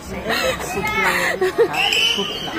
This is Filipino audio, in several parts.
Scoop lang. Scoop lang.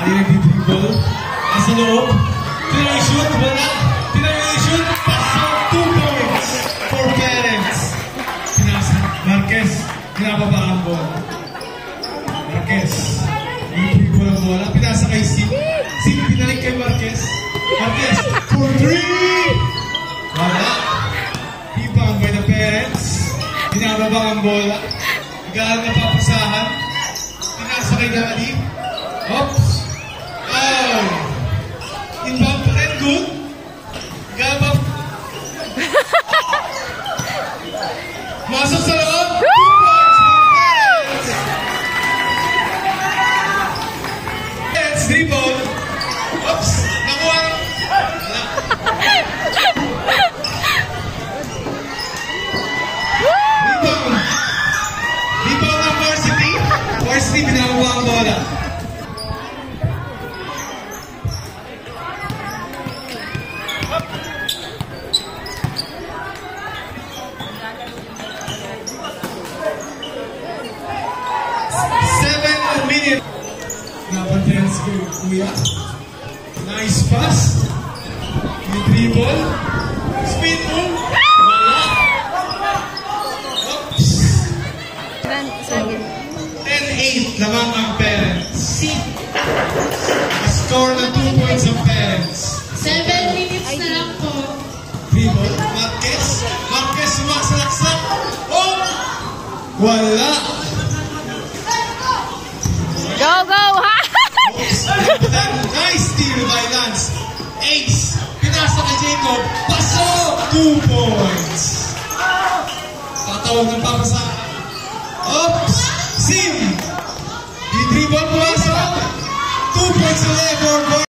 Nag-dribble. Nasa loob. Tinay-shoot. Wala. Tinay-shoot. Pasok. 2 points for parents. Sinasa. Marquez. Pinababa ang bola. Marquez. Nag-dribble ang bola. Pinasa kay Sim. Sim pinalik kay Marquez. Marquez. For 3. Wala. Rebound by the parents. Pinababa ang bola. Nagahan na papasahan. Pinasa kay Daddy. Oops. Oh! Inbound pa rin, good. Gabang. Masok sa loob. 2 points. Let's dribble. Oops. Nakuha. Wala. Rebound. Rebound ng varsity. Varsity, binakuha ang bola. Nabantayan si Kuya. Nice pass. Yung dribble. Spin move. Wala. Oops. 10-8 lamang ang parents. Score na 2 points ang parents. 7 minutes na lang po. Dribble. Marquez. Marquez sumasalaksak. Oh! Wala. Go, go, ha! Nice steal by Lance. Ace. Pinasa kay Jacob. Pasok. 2 points. Tatawag ng papasahan. Oops. Sim. Di-dribble pumasok. 2 points ulit for